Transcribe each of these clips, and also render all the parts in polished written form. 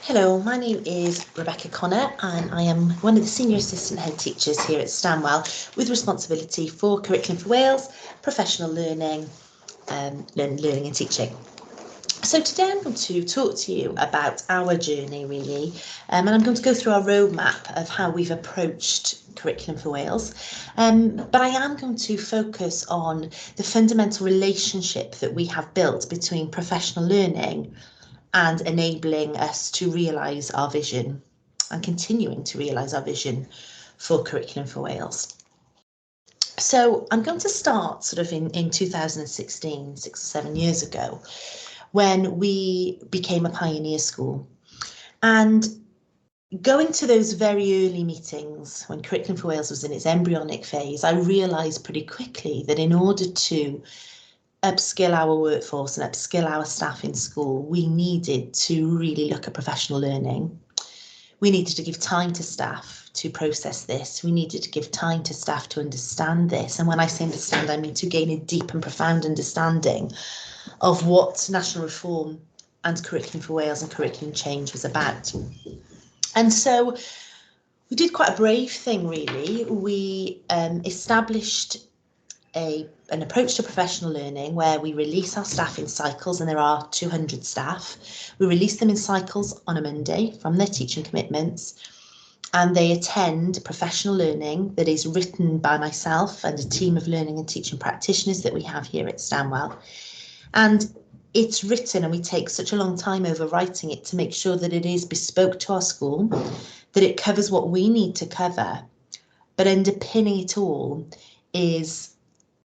Hello, my name is Rebecca Connor and I am one of the Senior Assistant Head Teachers here at Stanwell with responsibility for Curriculum for Wales, professional learning, learning and teaching. So today I'm going to talk to you about our journey really, and I'm going to go through our roadmap of how we've approached Curriculum for Wales, but I am going to focus on the fundamental relationship that we have built between professional learning and enabling us to realise our vision and continuing to realise our vision for Curriculum for Wales. So I'm going to start sort of in 2016, 6 or 7 years ago, when we became a pioneer school. And going to those very early meetings when Curriculum for Wales was in its embryonic phase, I realised pretty quickly that in order to upskill our workforce and upskill our staff in school, we needed to really look at professional learning. We needed to give time to staff to process this. We needed to give time to staff to understand this. And when I say understand, I mean to gain a deep and profound understanding of what national reform and Curriculum for Wales and curriculum change was about. And so we did quite a brave thing, really. We established an approach to professional learning where we release our staff in cycles, and there are 200 staff. We release them in cycles on a Monday from their teaching commitments, and they attend professional learning that is written by myself and a team of learning and teaching practitioners that we have here at Stanwell. And it's written, and we take such a long time over writing it to make sure that it is bespoke to our school, that it covers what we need to cover, but underpinning it all is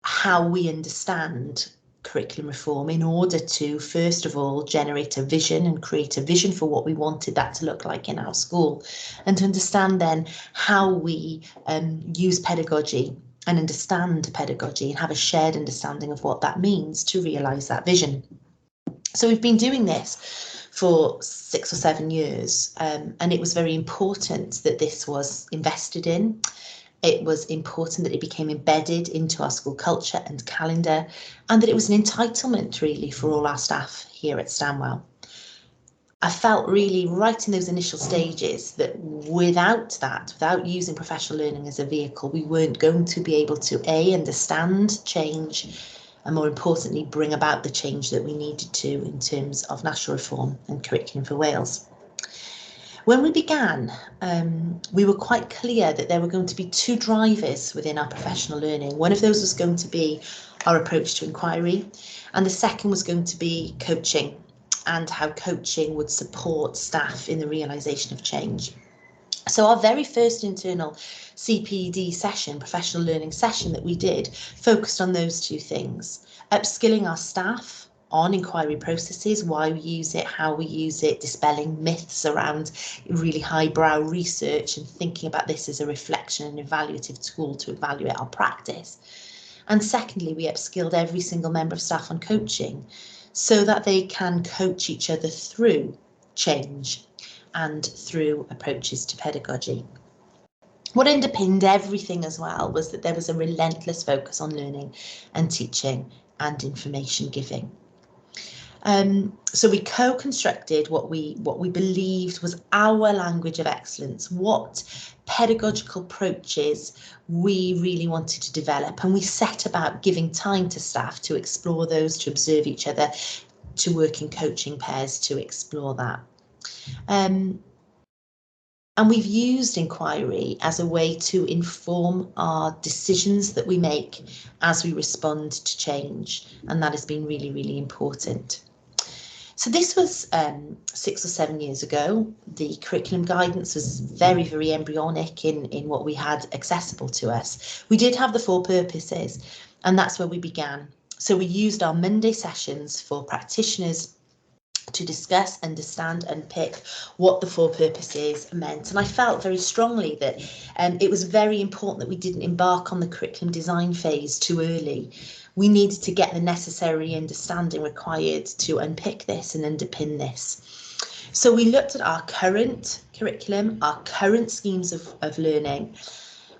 how we understand curriculum reform in order to, first of all, generate a vision and create a vision for what we wanted that to look like in our school, and to understand then how we use pedagogy and understand pedagogy and have a shared understanding of what that means to realise that vision. So we've been doing this for 6 or 7 years, and it was very important that this was invested in. It was important that it became embedded into our school culture and calendar, and that it was an entitlement really for all our staff here at Stanwell. I felt really right in those initial stages that without using professional learning as a vehicle, we weren't going to be able to understand change, and more importantly, bring about the change that we needed to in terms of national reform and Curriculum for Wales. When we began, we were quite clear that there were going to be 2 drivers within our professional learning. One of those was going to be our approach to inquiry, and the second was going to be coaching and how coaching would support staff in the realisation of change. So our very first internal CPD session, professional learning session that we did, focused on those 2 things: upskilling our staff on inquiry processes, why we use it, how we use it, dispelling myths around really highbrow research and thinking about this as a reflection and evaluative tool to evaluate our practice. And secondly, we upskilled every single member of staff on coaching so that they can coach each other through change and through approaches to pedagogy. What underpinned everything as well was that there was a relentless focus on learning and teaching and information giving. So we co-constructed what we believed was our language of excellence, what pedagogical approaches we really wanted to develop, and we set about giving time to staff to explore those, to observe each other, to work in coaching pairs to explore that. And we've used inquiry as a way to inform our decisions that we make as we respond to change, and that has been really, really important. So this was 6 or 7 years ago. The curriculum guidance was very, very embryonic in what we had accessible to us. We did have the 4 purposes, and that's where we began. So we used our Monday sessions for practitioners to discuss, understand, and pick what the 4 purposes meant. And I felt very strongly that it was very important that we didn't embark on the curriculum design phase too early. We needed to get the necessary understanding required to unpick this and underpin this. So we looked at our current curriculum, our current schemes of learning,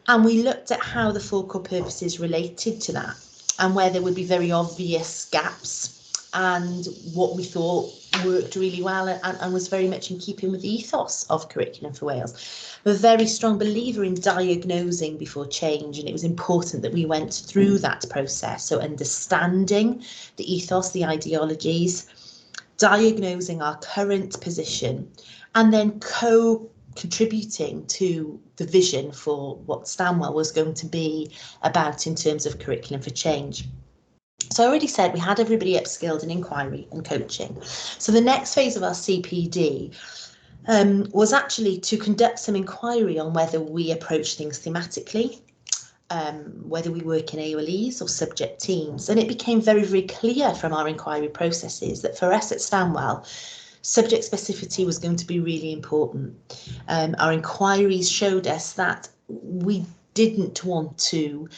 and we looked at how the 4 core purposes related to that and where there would be very obvious gaps and what we thought worked really well and was very much in keeping with the ethos of Curriculum for Wales. I'm a very strong believer in diagnosing before change, and it was important that we went through that process. So understanding the ethos, the ideologies, diagnosing our current position, and then contributing to the vision for what Stanwell was going to be about in terms of curriculum for change. So I already said we had everybody upskilled in inquiry and coaching. So the next phase of our CPD was actually to conduct some inquiry on whether we approach things thematically, whether we work in AOLEs or subject teams. And it became very, very clear from our inquiry processes that for us at Stanwell, subject specificity was going to be really important. Our inquiries showed us that we didn't want to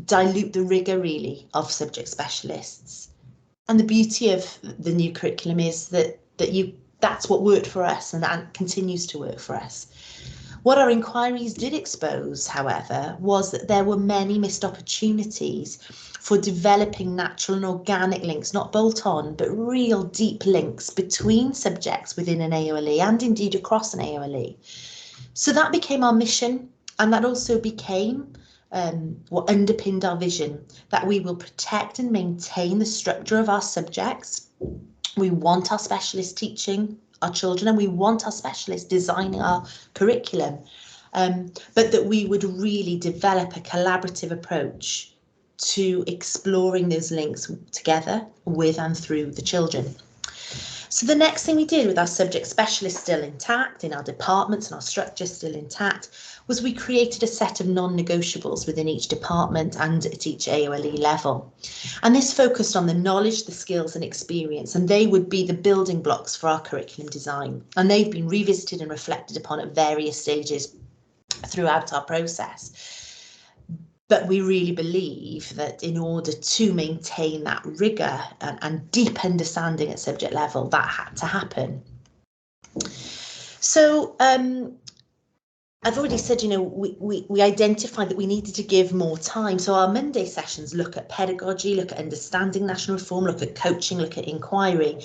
dilute the rigour really of subject specialists. And the beauty of the new curriculum is that's what worked for us, and that continues to work for us. What our inquiries did expose, however, was that there were many missed opportunities for developing natural and organic links, not bolt-on, but real deep links between subjects within an AOLE and indeed across an AOLE. So that became our mission, and that also became what underpinned our vision, that we will protect and maintain the structure of our subjects. We want our specialists teaching our children, and we want our specialists designing our curriculum, but that we would really develop a collaborative approach to exploring those links together with and through the children. So the next thing we did, with our subject specialists still intact, in our departments and our structure still intact, was we created a set of non-negotiables within each department and at each AOLE level. And this focused on the knowledge, the skills and experience, and they would be the building blocks for our curriculum design. And they've been revisited and reflected upon at various stages throughout our process. But we really believe that in order to maintain that rigour and deep understanding at subject level, that had to happen. So I've already said, we identified that we needed to give more time. So our Monday sessions look at pedagogy, look at understanding national reform, look at coaching, look at inquiry.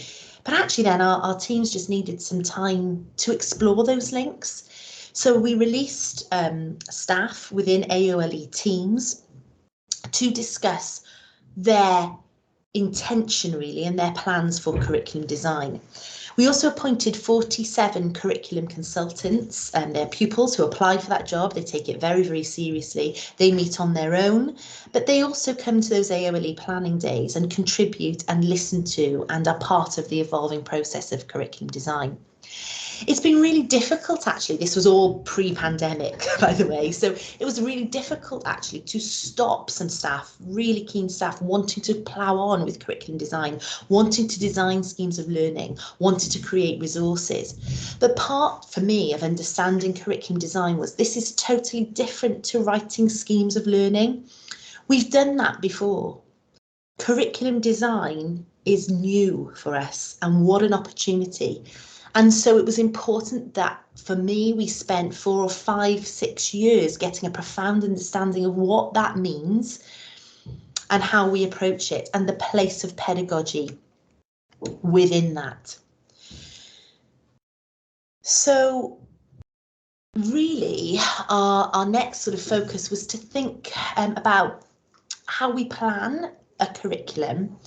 But actually then our teams just needed some time to explore those links. So we released staff within AOLE teams to discuss their intention really and their plans for curriculum design. We also appointed 47 curriculum consultants, and they're pupils who apply for that job. They take it very, very seriously. They meet on their own, but they also come to those AOLE planning days and contribute and listen to and are part of the evolving process of curriculum design. It's been really difficult, actually. This was all pre-pandemic, by the way. So it was really difficult, actually, to stop some staff, really keen staff, wanting to plough on with curriculum design, wanting to design schemes of learning, wanting to create resources. But part, for me, of understanding curriculum design was this is totally different to writing schemes of learning. We've done that before. Curriculum design is new for us, and what an opportunity. And so it was important that, for me, we spent 4 or 5, 6 years getting a profound understanding of what that means and how we approach it and the place of pedagogy within that. So really, our next sort of focus was to think about how we plan a curriculum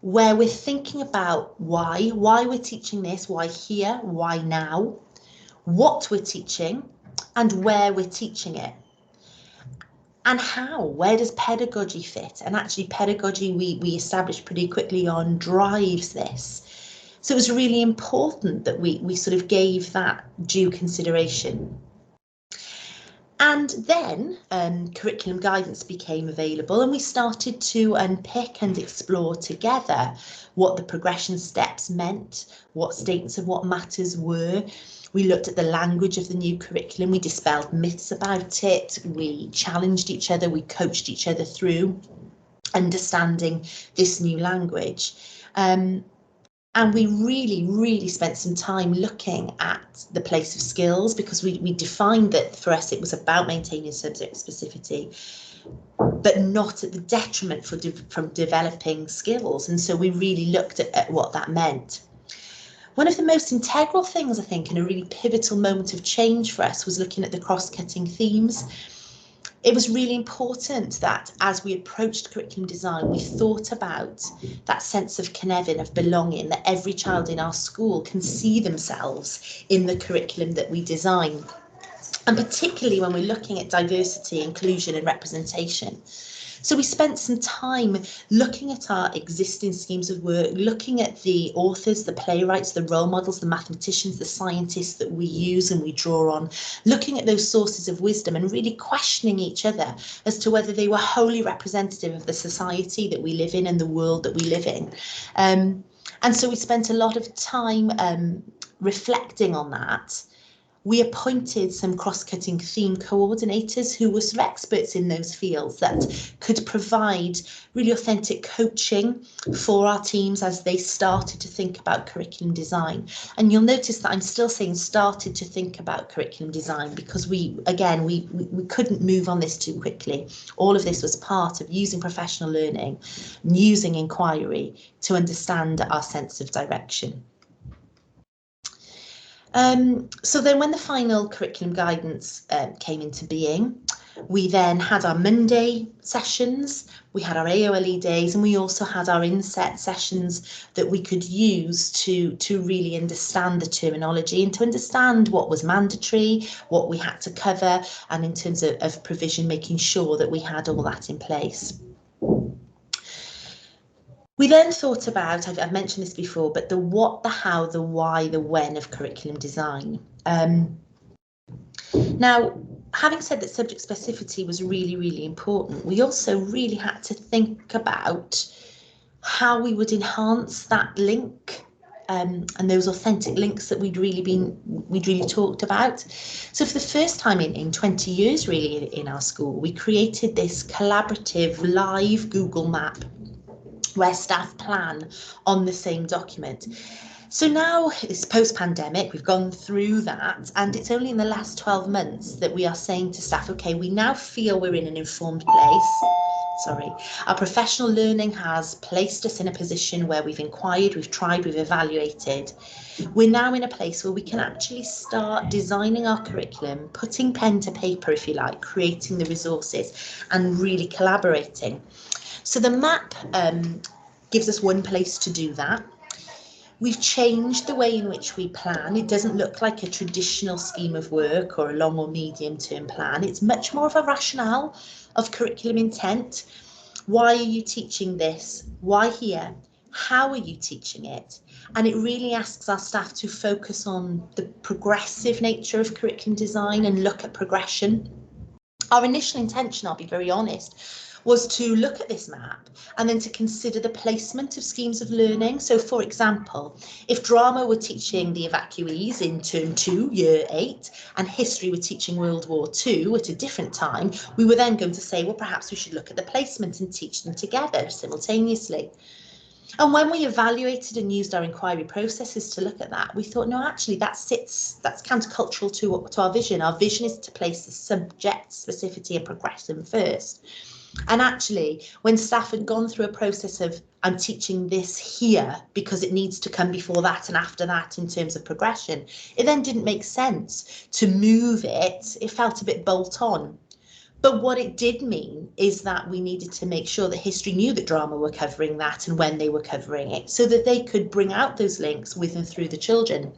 where we're thinking about why we're teaching this, why here, why now, what we're teaching, and where we're teaching it. And how, where does pedagogy fit? And actually pedagogy, we established pretty quickly on, drives this. So it was really important that we sort of gave that due consideration. And then curriculum guidance became available, and we started to unpick and explore together what the progression steps meant, what statements of what matters were. We looked at the language of the new curriculum, we dispelled myths about it, we challenged each other, we coached each other through understanding this new language. And we really, really spent some time looking at the place of skills, because we defined that for us it was about maintaining subject specificity. but not at the detriment from developing skills. And so we really looked at what that meant. One of the most integral things, I think, and a really pivotal moment of change for us was looking at the cross-cutting themes. It was really important that as we approached curriculum design, we thought about that sense of conniving, of belonging, that every child in our school can see themselves in the curriculum that we design. And particularly when we're looking at diversity, inclusion and representation. So we spent some time looking at our existing schemes of work, looking at the authors, the playwrights, the role models, the mathematicians, the scientists that we use and we draw on, looking at those sources of wisdom and really questioning each other as to whether they were wholly representative of the society that we live in and the world that we live in. And so we spent a lot of time reflecting on that. We appointed some cross-cutting theme coordinators who were sort of experts in those fields that could provide really authentic coaching for our teams as they started to think about curriculum design. And you'll notice that I'm still saying started to think about curriculum design because we couldn't move on this too quickly. All of this was part of using professional learning, using inquiry to understand our sense of direction. So then when the final curriculum guidance came into being, we then had our Monday sessions, we had our AOLE days, and we also had our inset sessions that we could use to really understand the terminology and to understand what was mandatory, what we had to cover, and in terms of provision, making sure that we had all that in place. We then thought about, I've mentioned this before, but the what, the how, the why, the when of curriculum design. Now, having said that subject specificity was really, really important, we also really had to think about how we would enhance that link and those authentic links that we'd really talked about. So for the first time in 20 years really in our school, we created this collaborative live Google map where staff plan on the same document. So now it's post-pandemic, we've gone through that, and it's only in the last 12 months that we are saying to staff, okay, we now feel we're in an informed place. Sorry, our professional learning has placed us in a position where we've inquired, we've tried, we've evaluated. We're now in a place where we can actually start designing our curriculum, putting pen to paper, if you like, creating the resources and really collaborating. So the map gives us one place to do that. We've changed the way in which we plan. It doesn't look like a traditional scheme of work or a long or medium term plan. It's much more of a rationale of curriculum intent. Why are you teaching this? Why here? How are you teaching it? And it really asks our staff to focus on the progressive nature of curriculum design and look at progression. Our initial intention, I'll be very honest, was to look at this map and then to consider the placement of schemes of learning. So for example, if drama were teaching the evacuees in term 2, year 8, and history were teaching World War II at a different time, we were then going to say, well, perhaps we should look at the placement and teach them together simultaneously. And when we evaluated and used our inquiry processes to look at that, we thought, no, actually that's countercultural to our vision. Our vision is to place the subject specificity and progression first. And actually, when staff had gone through a process of, I'm teaching this here because it needs to come before that and after that in terms of progression, it then didn't make sense to move it. It felt a bit bolt on. But what it did mean is that we needed to make sure that history knew that drama were covering that and when they were covering it, so that they could bring out those links with and through the children.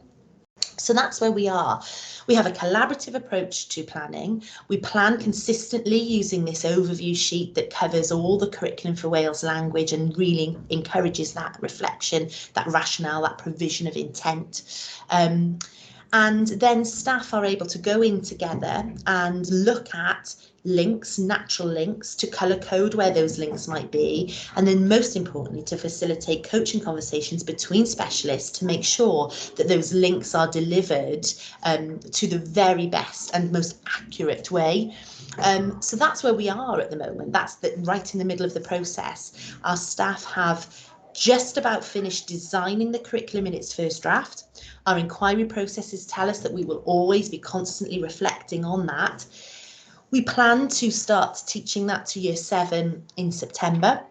So that's where we are. We have a collaborative approach to planning. We plan consistently using this overview sheet that covers all the Curriculum for Wales language and really encourages that reflection, that rationale, that provision of intent. And then staff are able to go in together and look at links, natural links, to colour code where those links might be, and then most importantly to facilitate coaching conversations between specialists to make sure that those links are delivered to the very best and most accurate way. So that's where we are at the moment. That's right in the middle of the process. Our staff have just about finished designing the curriculum in its first draft. Our inquiry processes tell us that we will always be constantly reflecting on that. We plan to start teaching that to Year 7 in September,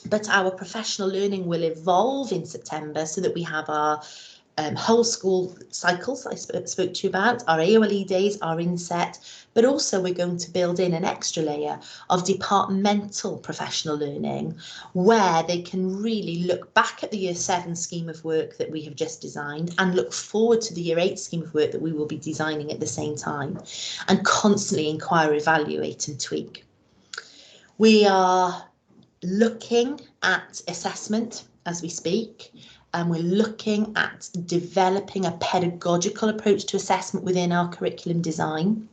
but our professional learning will evolve in September so that we have our whole school cycles I spoke to you about, our AOLE days, our inset, but also we're going to build in an extra layer of departmental professional learning where they can really look back at the Year 7 scheme of work that we have just designed and look forward to the Year 8 scheme of work that we will be designing at the same time, and constantly inquire, evaluate and tweak. We are looking at assessment as we speak, and we're looking at developing a pedagogical approach to assessment within our curriculum design.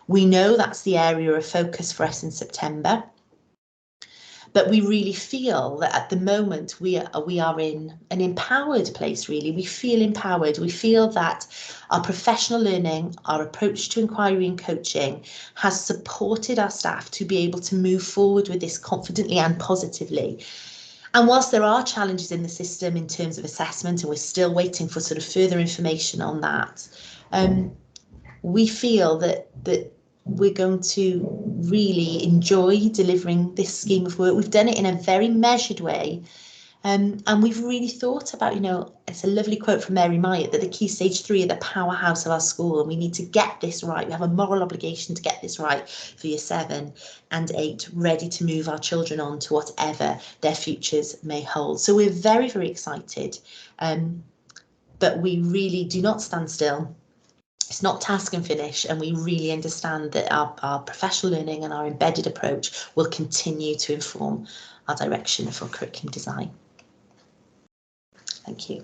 We know that's the area of focus for us in September, but we really feel that at the moment we are in an empowered place, really. We feel empowered. We feel that our professional learning, our approach to inquiry and coaching has supported our staff to be able to move forward with this confidently and positively. And whilst there are challenges in the system in terms of assessment, and we're still waiting for sort of further information on that, we feel that we're going to really enjoy delivering this scheme of work. We've done it in a very measured way, and we've really thought about, you know, it's a lovely quote from Mary Myatt that the Key Stage 3 are the powerhouse of our school, and we need to get this right. We have a moral obligation to get this right for Year 7 and 8, ready to move our children on to whatever their futures may hold. So we're very, very excited, but we really do not stand still. It's not task and finish, and we really understand that our professional learning and our embedded approach will continue to inform our direction for curriculum design. Thank you.